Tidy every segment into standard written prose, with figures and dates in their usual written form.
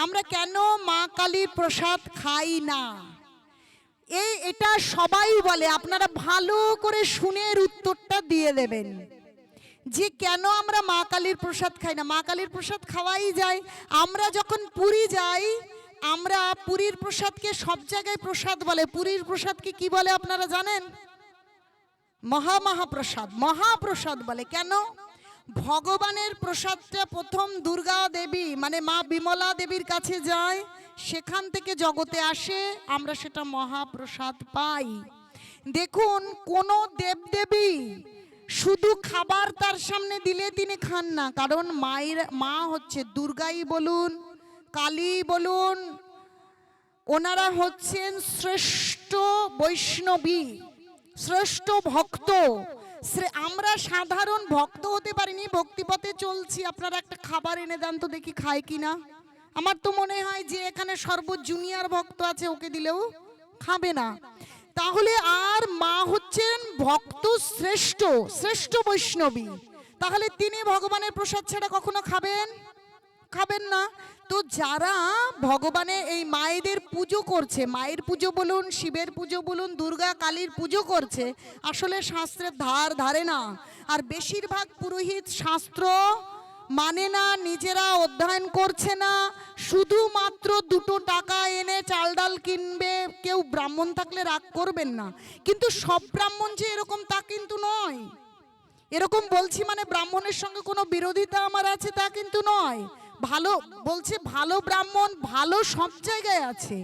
আমরা কেন মা কালীর প্রসাদ খাই না? এটা সবাই বলে, আপনারা ভালো করে শুনে এর উত্তরটা দিয়ে দেবেন যে কেন আমরা মা কালীর প্রসাদ খাই না। মা কালীর প্রসাদ খাওয়াই যায়। আমরা যখন পুরী যাই, আমরা পুরীর প্রসাদকে সব জায়গায় প্রসাদ বলে। পুরীর প্রসাদকে কি বলে আপনারা জানেন? মহাপ্রসাদ, মহাপ্রসাদ বলে। কেন? ভগবানের প্রসাদটা প্রথম দুর্গা দেবী মানে মা বিমলা দেবীর কাছে যায়, সেখান থেকে জগতে আসে, আমরা সেটা মহাপ্রসাদ পাই। দেখুন, কোন দেবদেবী শুধু খাবার তার সামনে দিলে তিনি খান না, কারণ মা হচ্ছে দুর্গাই বলুন, কালী বলুন, ওনারা হচ্ছেন শ্রেষ্ঠ বৈষ্ণবী, শ্রেষ্ঠ ভক্ত। আমরা সাধারণ ভক্ত হতে পারিনি, ভক্তিপথে চলছি। আপনারা একটা খাবার এনে দেন তো দেখি খায় কিনা। আমার তো মনে হয় যে এখানে সর্বজুনিয়র ভক্ত আছে, ওকে দিলেও খাবে না। তাহলে আর মা হচ্ছেন ভক্ত শ্রেষ্ঠ, শ্রেষ্ঠ বৈষ্ণবী। তাহলে তিনি ভগবানের প্রসাদ ছাড়া কখনো খাবেন না। তো যারা ভগবানের এই মায়েদের পুজো করছে, মায়ের পুজো বলুন, শিবের পুজো বলুন, দুর্গা কালীর পুজো করছে, আসলে শাস্ত্রের ধারে না। আর বেশিরভাগ পুরোহিত শাস্ত্র মানে না, নিজেরা অধ্যয়ন করছে না, শুধুমাত্র দুটো টাকা এনে চাল ডাল কিনবে। কেউ ব্রাহ্মণ থাকলে রাগ করবেন না, কিন্তু সব ব্রাহ্মণ যে এরকম তা কিন্তু নয়। এরকম বলছি মানে ব্রাহ্মণের সঙ্গে কোনো বিরোধিতা আমার আছে তা কিন্তু নয়। ভালো বলছে, ভালো ব্রাহ্মণ ভালো সব জায়গায় আছে।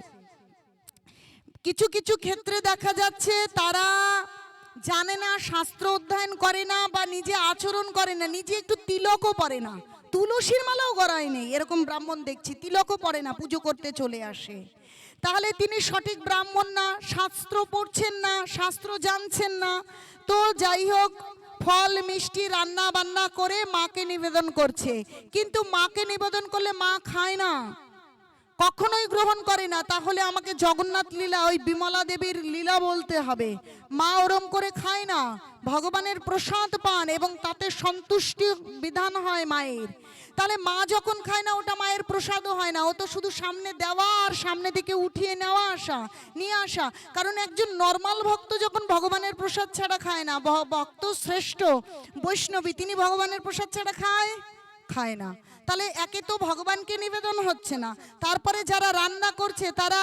কিছু কিছু ক্ষেত্রে দেখা যাচ্ছে তারা জানে না, শাস্ত্র অধ্যয়ন করে না, বা নিজে আচরণ করে না, নিজে একটু তিলকও পরে না, তুলসীর মালাও গড়ায় নেই, এরকম ব্রাহ্মণ দেখছি। তিলকও পরে না, পুজো করতে চলে আসে। তাহলে তিনি সঠিক ব্রাহ্মণ না, শাস্ত্র পড়ছেন না, শাস্ত্র জানছেন না। তো যাই হোক, ফল মিষ্টি রান্না বান্না করে মাকে নিবেদন করছে, কিন্তু মাকে নিবেদন করলে মা খায় না, কখনোই গ্রহণ করে না। তাহলে আমাকে জগন্নাথ লীলা, ওই বিমলা দেবীর লীলা বলতে হবে। মা ওরম করে খায় না, ভগবানের প্রসাদ পান এবং তাতে সন্তুষ্টি বিধান হয় মায়ের। তাহলে মা যখন খায় না, ওটা মায়ের প্রসাদও হয় না, ও তো শুধু সামনে দেওয়া আর সামনে থেকে উঠিয়ে নিয়ে আসা। কারণ একজন নর্মাল ভক্ত যখন ভগবানের প্রসাদ ছাড়া খায় না, ভক্ত শ্রেষ্ঠ বৈষ্ণবী তিনি ভগবানের প্রসাদ ছাড়া খায় না। তাহলে একে তো ভগবানকে নিবেদন হচ্ছে না, তারপরে যারা রান্না করছে তারা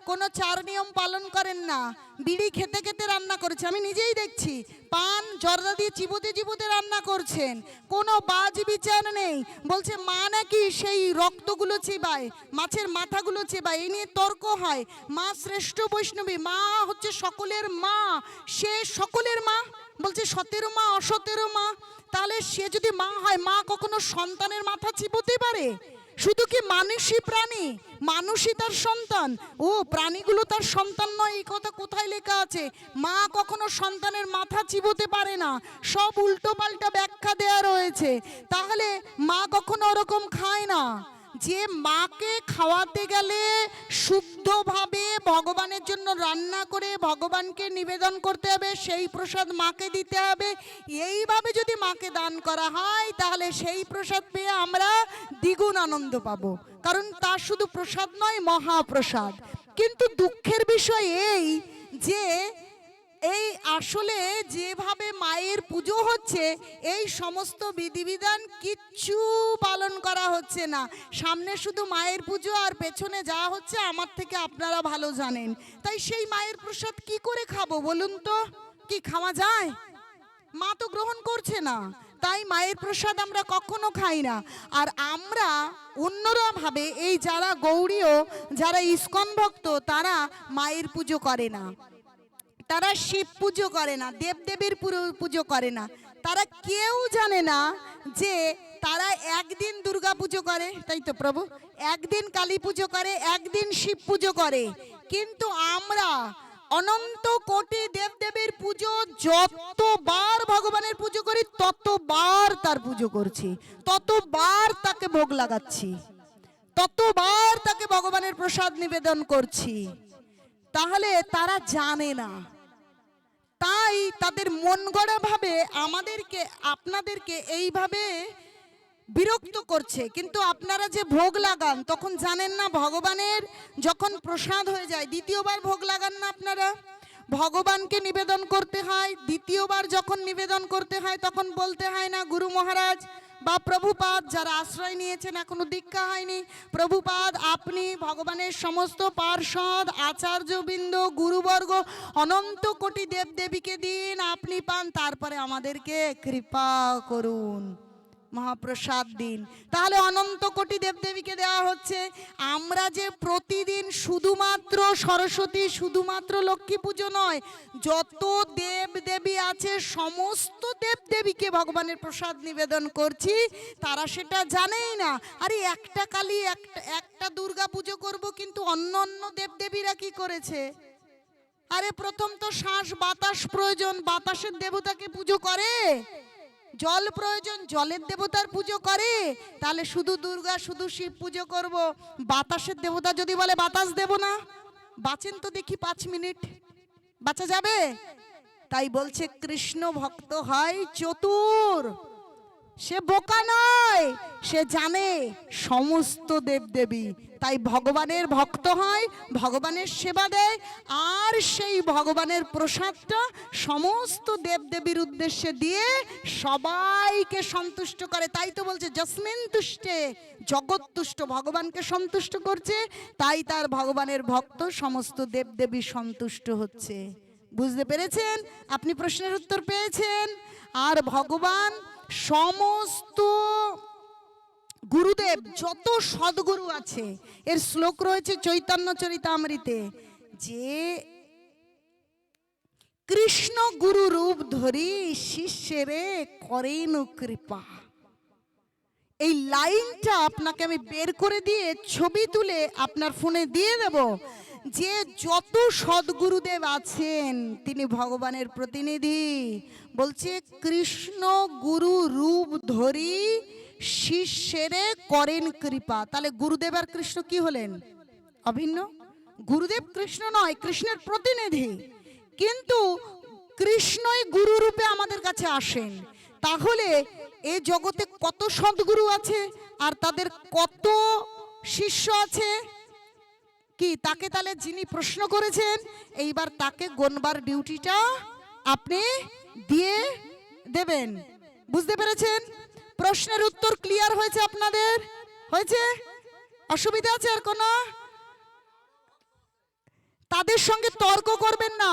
কোনো 4 নিয়ম পালন করেন না, বিড়ি খেতে খেতে রান্না করছে। আমি নিজেই দেখছি, পান জর্দা দিয়ে চিবোতে চিবোতে রান্না করছেন, কোনো বাজ বিচার নেই। বলছে মা নাকি সেই রক্তগুলো চিবায়, মাছের মাথাগুলো চিবায়, এই নিয়ে তর্ক হয়। মা শ্রেষ্ঠ বৈষ্ণবী, মা হচ্ছে সকলের মা, সে সকলের মা। বলছে সতেরো মা অসতেরো মা। তাহলে সে যদি মা হয়, মা কখনো সন্তানের মাথা চিবোতে পারে? শুধু কি মানুষই প্রাণী, মানুষই তার সন্তান? ও প্রাণীগুলো তার সন্তান নয়, এই কথা কোথায় লেখা আছে? মা কখনো সন্তানের মাথা চিবোতে পারে না, সব উল্টো পাল্টা ব্যাখ্যা দেয়া রয়েছে। তাহলে মা কখনো ওরকম খায় না। যে মাকে খাওয়াতে গেলে শুদ্ধভাবে ভগবানের জন্য রান্না করে ভগবানকে নিবেদন করতে হবে, সেই প্রসাদ মাকে দিতে হবে। এইভাবে যদি মাকে দান করা হয়, তাহলে সেই প্রসাদ পেয়ে আমরা দ্বিগুণ আনন্দ পাবো, কারণ তা শুধু প্রসাদ নয়, মহাপ্রসাদ। কিন্তু দুঃখের বিষয় এই যে এই আসলে যেভাবে মায়ের পুজো হচ্ছে, এই সমস্ত বিধিবিধান কিচ্ছু পালন করা হচ্ছে না। সামনে শুধু মায়ের পুজো, আর পেছনে যা হচ্ছে আমার থেকে আপনারা ভালো জানেন। তাই সেই মায়ের প্রসাদ কি করে খাবো বলুন তো? কি খাওয়া যায়? মা তো গ্রহণ করছে না, তাই মায়ের প্রসাদ আমরা কখনো খাই না। আর আমরা অন্যরা ভাবে, এই যারা গৌড়ীয়, যারা ইস্কন ভক্ত, তারা মায়ের পুজো করে না, তারা শিব পুজো করে না, দেবদেবীর পুজো করে না। তারা কেউ জানে না যে তারা একদিন দুর্গা পুজো করে, তাই তো প্রভু, একদিন কালী পুজো করে, একদিন শিব পুজো করে। কিন্তু আমরা অনন্ত কোটি দেবদেবীর পুজো, যতবার ভগবানের পুজো করি ততবার তার পুজো করছি, ততবার তাকে ভোগ লাগাচ্ছি, ততবার তাকে ভগবানের প্রসাদ নিবেদন করছি। তাহলে তারা জানে না, তাই তাদের মন গড়া ভাবে আমাদেরকে আপনাদেরকে এইভাবে বিরক্ত করছে। কিন্তু আপনারা যে ভোগ লাগান তখন জানেন না ভগবানের যখন প্রসাদ হয়ে যায় দ্বিতীয়বার ভোগ লাগান না আপনারা, ভগবানকে নিবেদন করতে হয়। দ্বিতীয়বার যখন নিবেদন করতে হয় তখন বলতে হয় না গুরু মহারাজ বা প্রভুপাদ, যারা আশ্রয় নিয়েছেন এখনো দীক্ষা হয়নি, প্রভুপাদ আপনি ভগবানের সমস্ত পার্ষদ আচার্যবৃন্দ গুরুবর্গ অনন্ত কোটি দেবদেবীকে দিন, আপনি পান, তারপরে আমাদেরকে কৃপা করুন, মহাপ্রসাদ দিন। তাহলে অনন্ত কোটি দেবদেবীকে দেওয়া হচ্ছে। আমরা যে প্রতিদিন শুধুমাত্র সরস্বতী, শুধুমাত্র লক্ষ্মী পুজো নয়, যত দেব দেবী আছে সমস্ত দেব দেবীকে ভগবানের প্রসাদ নিবেদন করছি, তারা সেটা জানেই না। আরে একটা কালী একটা দুর্গা পুজো করব, কিন্তু অন্য অন্য দেব দেবীরা কি করেছে? আরে প্রথম তো শ্বাস বাতাস প্রয়োজন, বাতাসের দেবতাকে পুজো করে। জল প্রয়োজন, জলের দেবতার পুজো করে। তাহলে শুধু দুর্গা শুধু শিব পুজো করব, বাতাসের দেবতা যদি বলে বাতাস দেব না, বাঁচেন তো দেখি 5 মিনিট, বাঁচা যাবে? তাই বলছে কৃষ্ণ ভক্ত হয় চতুর, সে বোকা নয়, সে জানে সমস্ত দেবদেবী। তাই ভগবানের ভক্ত হয়, ভগবানের সেবা দেয়, আর সেই ভগবানের প্রসাদটা সমস্ত দেবদেবীর উদ্দেশ্যে দিয়ে সবাইকে সন্তুষ্ট করে। তাই তো বলছে যস্মিন তুষ্টে জগৎ তুষ্ট, ভগবানকে সন্তুষ্ট করছে, তাই তার ভগবানের ভক্ত সমস্ত দেবদেবী সন্তুষ্ট হচ্ছে। বুঝতে পেরেছেন? আপনি প্রশ্নের উত্তর পেয়েছেন। আর ভগবান সমস্ত গুরুদেব যত সদ্গুরু আছে, এর শ্লোক রয়েছে চৈতন্য চরিতামৃতে, যে কৃষ্ণ গুরু রূপ ধরি শিষ্যেরে করেন কৃপা। এই লাইনটা আপনাকে আমি বের করে দিয়ে ছবি তুলে আপনার ফোনে দিয়ে দেব। যে যত সদ্গুরুদেব আছেন তিনি ভগবানের প্রতিনিধি। বলছে কৃষ্ণ গুরু রূপ ধরি শিষ্যেরে করেন কৃপা। তাহলে গুরুদেব আর কৃষ্ণ কি হলেন? অভিন্ন। গুরুদেব কৃষ্ণ নয়, কৃষ্ণের প্রতিনিধি, কিন্তু কৃষ্ণই গুরু রূপে আমাদের কাছে আসেন। তাহলে এই জগতে কত সদ্গুরু আছে আর তাদের কত শিষ্য আছে কি? তাকে তাহলে যিনি প্রশ্ন করেছেন এইবার তাকে গণবার ডিউটিটা আপনি দিয়ে দেবেন। বুঝতে পেরেছেন? প্রশ্নের উত্তর ক্লিয়ার হয়েছে আপনাদের? হয়েছে? অসুবিধা আছে আর কোনো? তাদের সঙ্গে তর্ক করবেন না।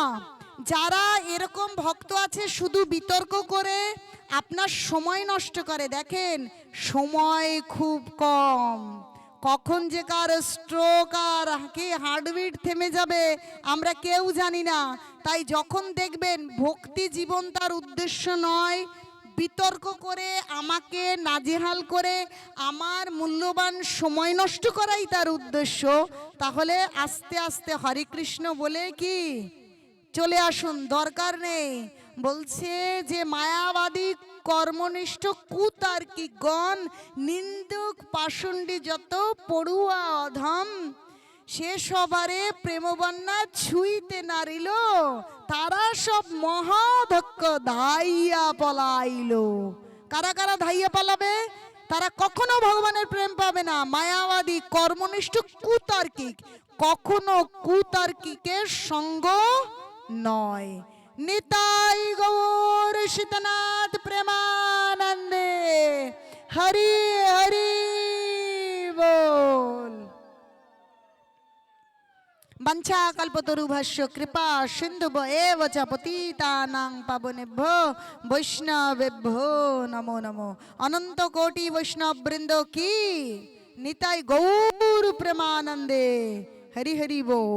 যারা এরকম ভক্ত আছে শুধু বিতর্ক করে আপনার সময় নষ্ট করে, দেখেন সময় খুব কম, কখন যে কার স্ট্রোক আর কি হার্টবিট থেমে যাবে আমরা কেউ জানি না। তাই যখন দেখবেন ভক্তি জীবন তার উদ্দেশ্য নয়, বিতর্ক করে আমাকে নাজেহাল করে আমার মূল্যবান সময় নষ্ট করাই তার উদ্দেশ্য, তাহলে আস্তে আস্তে হরে কৃষ্ণ বলে কি চলে আসুন, দরকার নেই। বলছে যে মায়াবাদী কর্মনিষ্ঠ কুতার্কিকগণ নিন্দুক পাষণ্ডী যত পড়ুয়া অধম, সে সবারে প্রেমবন্যা ছুঁইতে নারিল, তারা সব মহাধক্ষ ধাইয়া পলাইল। কারা কারা ধাইয়া পালাবে? তারা কখনো ভগবানের প্রেম পাবে না। মায়াবাদী কর্মনিষ্ঠ কুতার্কিক, কখনো কুতার্কিকের সঙ্গ নয়। নিতাই গৌর সীতানাথ প্রেমানন্দে হরি হরি বল। वंशा कल्पतरुभ्यश्च कृपा सिन्धुभ्यो एव च पतितानां पावनेभ्यो वैष्णवेभ्यो नमो नमो। अनंत कोटि वैष्णव वृंद की निताई गौर प्रेमानंदे हरि हरि बोल।